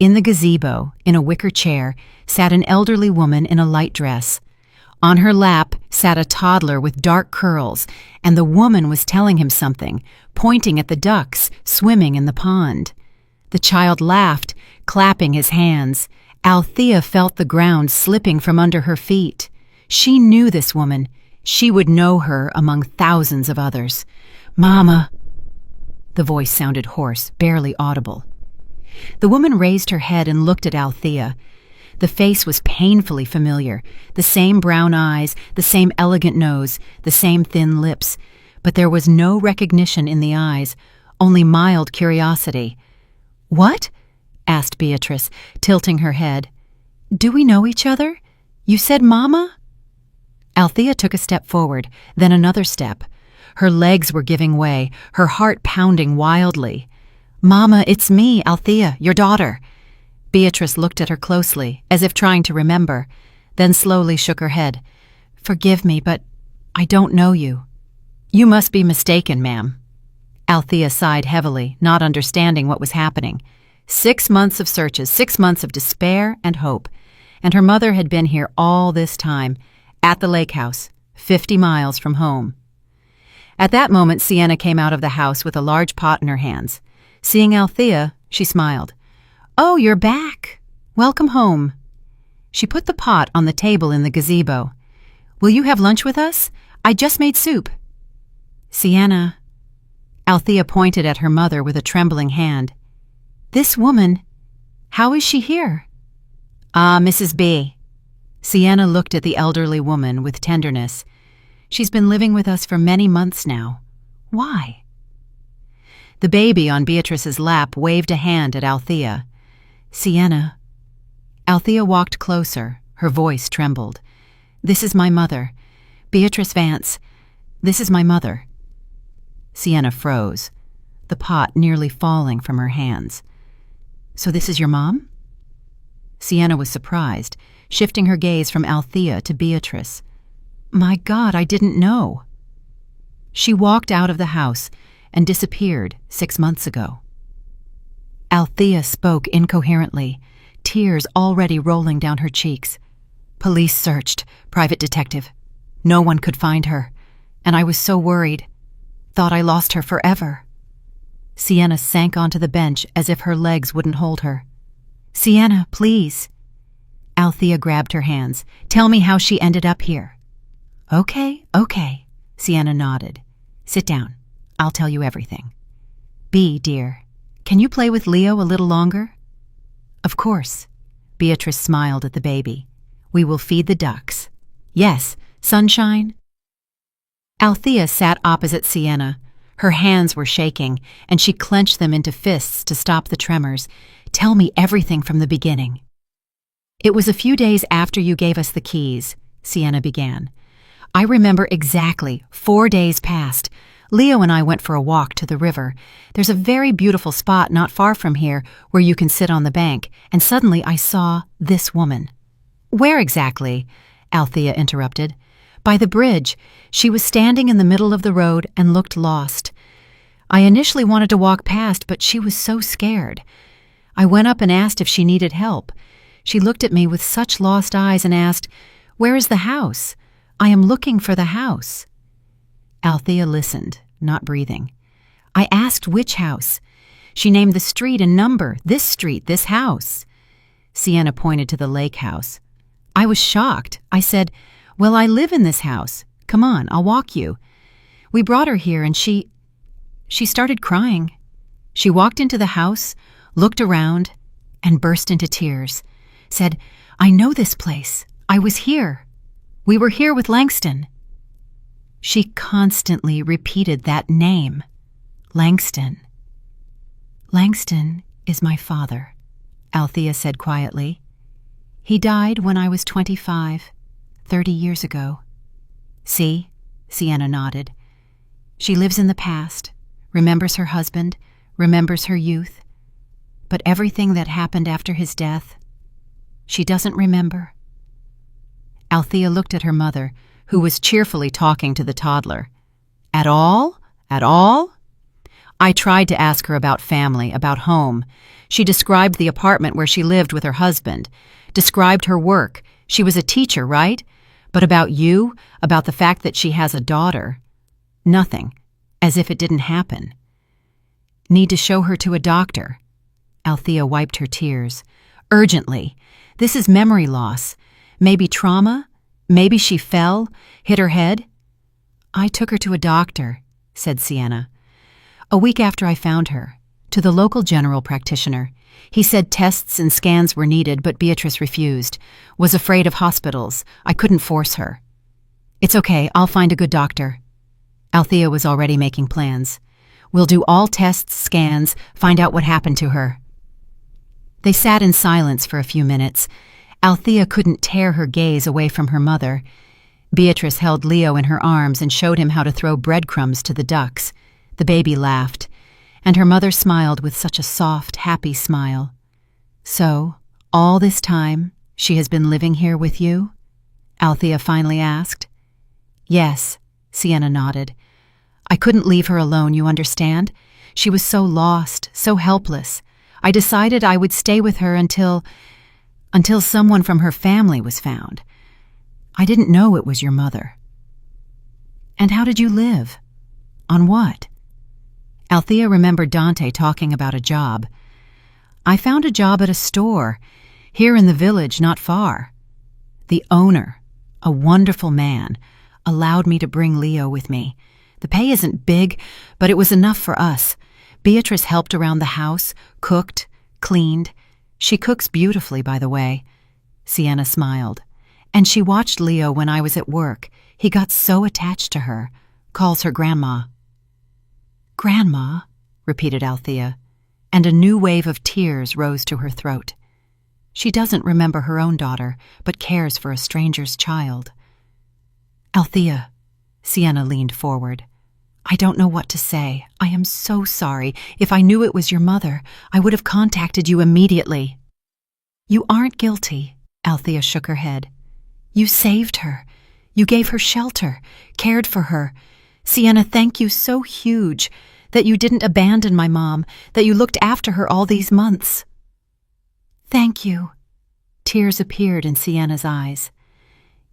In the gazebo, in a wicker chair, sat an elderly woman in a light dress. On her lap sat a toddler with dark curls, and the woman was telling him something, pointing at the ducks swimming in the pond. The child laughed, clapping his hands. Althea felt the ground slipping from under her feet. She knew this woman. She would know her among thousands of others. "Mama." The voice sounded hoarse, barely audible. The woman raised her head and looked at Althea. The face was painfully familiar, the same brown eyes, the same elegant nose, the same thin lips, but there was no recognition in the eyes, only mild curiosity. "What?" asked Beatrice, tilting her head. "Do we know each other? You said Mama?" Althea took a step forward, then another step. Her legs were giving way, her heart pounding wildly. "Mama, it's me, Althea, your daughter." Beatrice looked at her closely, as if trying to remember, then slowly shook her head. "Forgive me, but I don't know you." "You must be mistaken, ma'am." Althea sighed heavily, not understanding what was happening. 6 months of searches, 6 months of despair and hope, and her mother had been here all this time, at the lake house, 50 miles from home. At that moment, Sienna came out of the house with a large pot in her hands. Seeing Althea, she smiled. "Oh, you're back. Welcome home." She put the pot on the table in the gazebo. "Will you have lunch with us? I just made soup." "Sienna." Althea pointed at her mother with a trembling hand. "This woman, how is she here?" "Ah, Mrs. B." Sienna looked at the elderly woman with tenderness. "She's been living with us for many months now. Why?" The baby on Beatrice's lap waved a hand at Althea. "Sienna." Althea walked closer. Her voice trembled. "This is my mother. Beatrice Vance. This is my mother." Sienna froze, the pot nearly falling from her hands. "So this is your mom?" Sienna was surprised, shifting her gaze from Althea to Beatrice. "My God, I didn't know." She walked out of the house and disappeared 6 months ago. Althea spoke incoherently, tears already rolling down her cheeks. "Police searched, private detective. No one could find her, and I was so worried. Thought I lost her forever." Sienna sank onto the bench as if her legs wouldn't hold her. Sienna, please. Althea grabbed her hands. Tell me how she ended up here. Okay. Sienna nodded. Sit down. I'll tell you everything. Bea, dear, can you play with Leo a little longer? Of course. Beatrice smiled at the baby. We will feed the ducks. Yes, sunshine. Althea sat opposite Sienna. Her hands were shaking, and she clenched them into fists to stop the tremors. Tell me everything from the beginning. It was a few days after you gave us the keys, Sienna began. I remember exactly 4 days passed. Leo and I went for a walk to the river. There's a very beautiful spot not far from here where you can sit on the bank, and suddenly I saw this woman. Where exactly? Althea interrupted. By the bridge. She was standing in the middle of the road and looked lost. I initially wanted to walk past, but she was so scared. I went up and asked if she needed help. She looked at me with such lost eyes and asked, "Where is the house? I am looking for the house." Althea listened, not breathing. I asked which house. She named the street and number. This street, this house. Sienna pointed to the lake house. I was shocked. I said, "Well, I live in this house. Come on, I'll walk you." We brought her here and she started crying. She walked into the house, looked around, and burst into tears. Said, "I know this place. I was here. We were here with Langston." She constantly repeated that name, Langston. "Langston is my father," Althea said quietly. "He died when I was 25, 30 years ago." See? Sienna nodded. She lives in the past, remembers her husband, remembers her youth. But everything that happened after his death, she doesn't remember. Althea looked at her mother, who was cheerfully talking to the toddler. At all? At all? I tried to ask her about family, about home. She described the apartment where she lived with her husband, described her work. She was a teacher, right? But about you, about the fact that she has a daughter, nothing, as if it didn't happen. Need to show her to a doctor. Althea wiped her tears. Urgently. This is memory loss. Maybe trauma? Maybe she fell, hit her head? I took her to a doctor, said Sienna. A week after I found her, to the local general practitioner. He said tests and scans were needed, but Beatrice refused, was afraid of hospitals. I couldn't force her. It's okay, I'll find a good doctor. Althea was already making plans. We'll do all tests, scans, find out what happened to her. They sat in silence for a few minutes. Althea couldn't tear her gaze away from her mother. Beatrice held Leo in her arms and showed him how to throw breadcrumbs to the ducks. The baby laughed, and her mother smiled with such a soft, happy smile. So, all this time, she has been living here with you? Althea finally asked. Yes, Sienna nodded. I couldn't leave her alone, you understand? She was so lost, so helpless. I decided I would stay with her until someone from her family was found. I didn't know it was your mother. And how did you live? On what? Althea remembered Dante talking about a job. I found a job at a store, here in the village not far. The owner, a wonderful man, allowed me to bring Leo with me. The pay isn't big, but it was enough for us. Beatrice helped around the house, cooked, cleaned. She cooks beautifully, by the way. Sienna smiled. And she watched Leo when I was at work. He got so attached to her. Calls her Grandma. Grandma, repeated Althea, and a new wave of tears rose to her throat. She doesn't remember her own daughter, but cares for a stranger's child. Althea, Sienna leaned forward. I don't know what to say. I am so sorry. If I knew it was your mother, I would have contacted you immediately. You aren't guilty, Althea shook her head. You saved her. You gave her shelter, cared for her. Sienna, thank you so huge that you didn't abandon my mom, that you looked after her all these months. Thank you. Tears appeared in Sienna's eyes.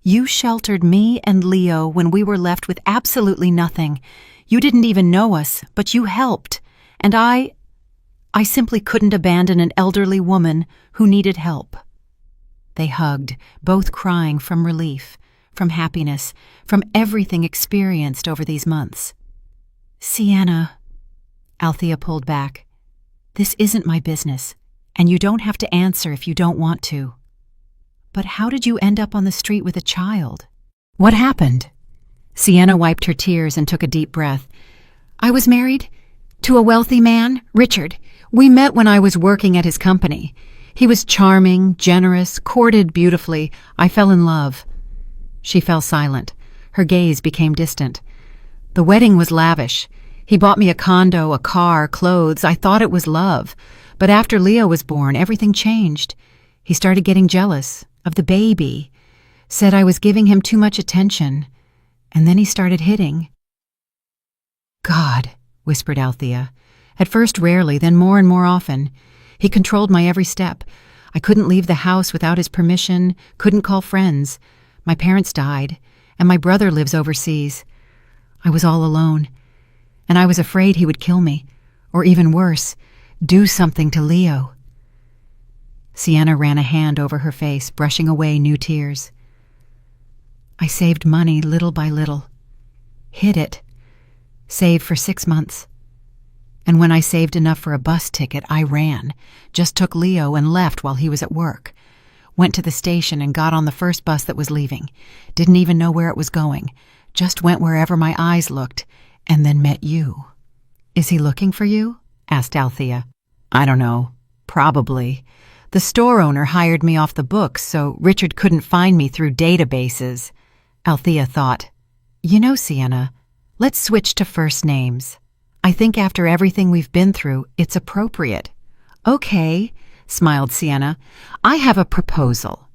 You sheltered me and Leo when we were left with absolutely nothing. You didn't even know us, but you helped. And I I simply couldn't abandon an elderly woman who needed help." They hugged, both crying from relief, from happiness, from everything experienced over these months. "Sienna," Althea pulled back, "this isn't my business, and you don't have to answer if you don't want to. But how did you end up on the street with a child? What happened?" Sienna wiped her tears and took a deep breath. "I was married to a wealthy man, Richard. We met when I was working at his company. He was charming, generous, courted beautifully. I fell in love." She fell silent. Her gaze became distant. "The wedding was lavish. He bought me a condo, a car, clothes. I thought it was love. But after Leo was born, everything changed. He started getting jealous of the baby, said I was giving him too much attention, and then he started hitting." "God," whispered Althea. "At first rarely, then more and more often. He controlled my every step. I couldn't leave the house without his permission, couldn't call friends. My parents died, and my brother lives overseas. I was all alone, and I was afraid he would kill me, or even worse, do something to Leo." Sienna ran a hand over her face, brushing away new tears. "I saved money little by little, hid it, saved for 6 months. And when I saved enough for a bus ticket, I ran, just took Leo and left while he was at work. Went to the station and got on the first bus that was leaving. Didn't even know where it was going. Just went wherever my eyes looked, and then met you." "Is he looking for you?" asked Althea. "I don't know. Probably. The store owner hired me off the books, so Richard couldn't find me through databases." Althea thought, "You know, Sienna, let's switch to first names. I think after everything we've been through, it's appropriate." "Okay," smiled Sienna. "I have a proposal."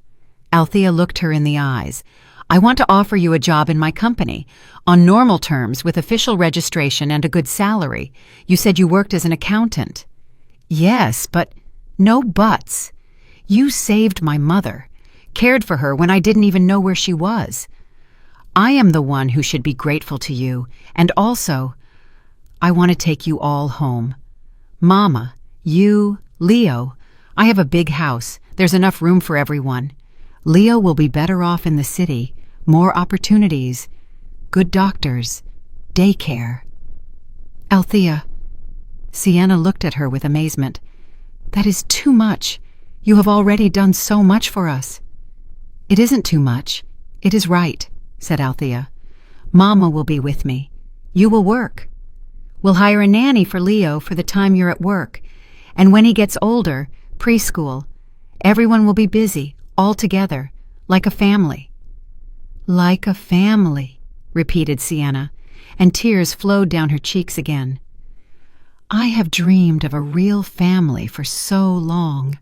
Althea looked her in the eyes. "I want to offer you a job in my company, on normal terms with official registration and a good salary. You said you worked as an accountant." "Yes, but—" "No buts. You saved my mother, cared for her when I didn't even know where she was. I am the one who should be grateful to you, and also, I want to take you all home. Mama, you, Leo. I have a big house. There's enough room for everyone. Leo will be better off in the city, more opportunities, good doctors, daycare." "Althea." Sienna looked at her with amazement. "That is too much. You have already done so much for us." "It isn't too much. It is right," said Althea. "Mama will be with me. You will work. We'll hire a nanny for Leo for the time you're at work, and when he gets older, preschool, everyone will be busy, all together, like a family." "Like a family," repeated Sienna, and tears flowed down her cheeks again. "I have dreamed of a real family for so long."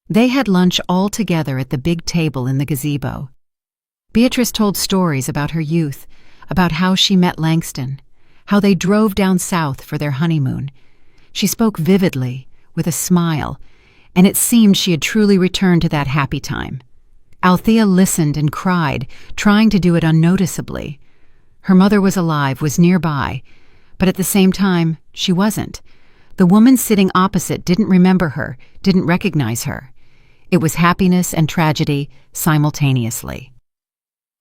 They had lunch all together at the big table in the gazebo. Beatrice told stories about her youth, about how she met Langston, how they drove down south for their honeymoon. She spoke vividly, with a smile, and it seemed she had truly returned to that happy time. Althea listened and cried, trying to do it unnoticeably. Her mother was alive, was nearby, but at the same time, she wasn't. The woman sitting opposite didn't remember her, didn't recognize her. It was happiness and tragedy simultaneously.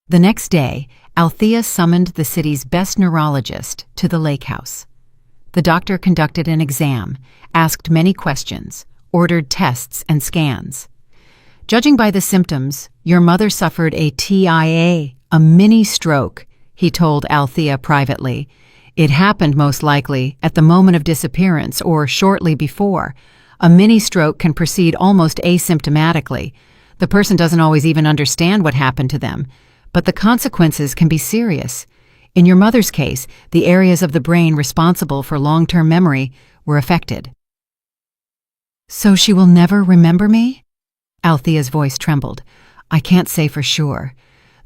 The next day, Althea summoned the city's best neurologist to the lake house. The doctor conducted an exam, asked many questions, ordered tests and scans. "Judging by the symptoms, your mother suffered a TIA, a mini stroke," he told Althea privately. "It happened most likely at the moment of disappearance or shortly before. A mini stroke can proceed almost asymptomatically. The person doesn't always even understand what happened to them, but the consequences can be serious. In your mother's case, the areas of the brain responsible for long-term memory were affected." "So she will never remember me?" Althea's voice trembled. "I can't say for sure.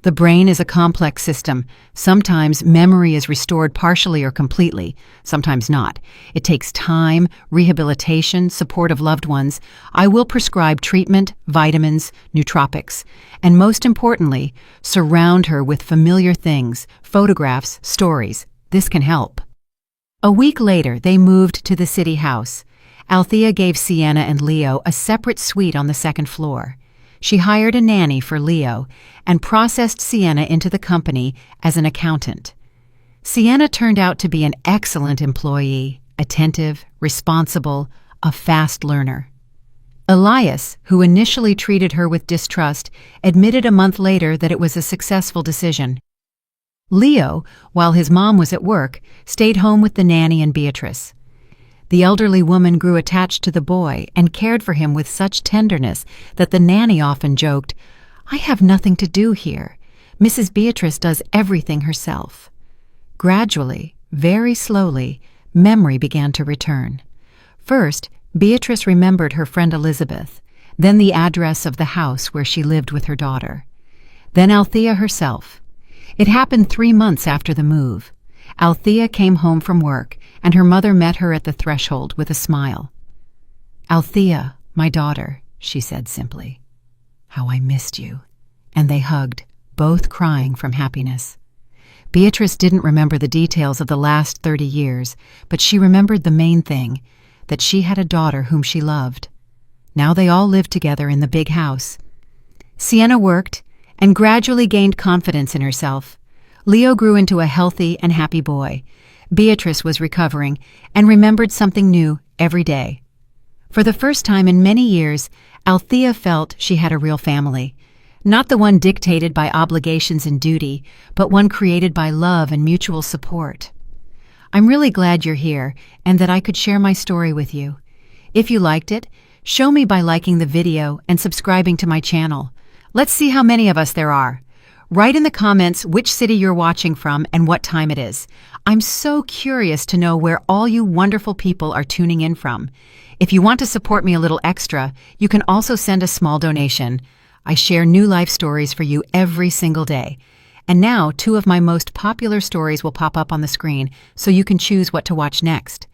The brain is a complex system. Sometimes memory is restored partially or completely, sometimes not. It takes time, rehabilitation, support of loved ones. I will prescribe treatment, vitamins, nootropics, and most importantly, surround her with familiar things, photographs, stories. This can help." A week later, they moved to the city house. Althea gave Sienna and Leo a separate suite on the second floor. She hired a nanny for Leo and processed Sienna into the company as an accountant. Sienna turned out to be an excellent employee, attentive, responsible, a fast learner. Elias, who initially treated her with distrust, admitted a month later that it was a successful decision. Leo, while his mom was at work, stayed home with the nanny and Beatrice. The elderly woman grew attached to the boy and cared for him with such tenderness that the nanny often joked, "I have nothing to do here. Mrs. Beatrice does everything herself." Gradually, very slowly, memory began to return. First, Beatrice remembered her friend Elizabeth, then the address of the house where she lived with her daughter. Then Althea herself. It happened 3 months after the move. Althea came home from work, and her mother met her at the threshold with a smile. "Althea, my daughter," she said simply. "How I missed you." And they hugged, both crying from happiness. Beatrice didn't remember the details of the last 30 years, but she remembered the main thing, that she had a daughter whom she loved. Now they all lived together in the big house. Sienna worked and gradually gained confidence in herself. Leo grew into a healthy and happy boy. Beatrice was recovering and remembered something new every day. For the first time in many years, Althea felt she had a real family. Not the one dictated by obligations and duty, but one created by love and mutual support. I'm really glad you're here and that I could share my story with you. If you liked it, show me by liking the video and subscribing to my channel. Let's see how many of us there are. Write in the comments which city you're watching from and what time it is. I'm so curious to know where all you wonderful people are tuning in from. If you want to support me a little extra, you can also send a small donation. I share new life stories for you every single day. And now 2 of my most popular stories will pop up on the screen, so you can choose what to watch next.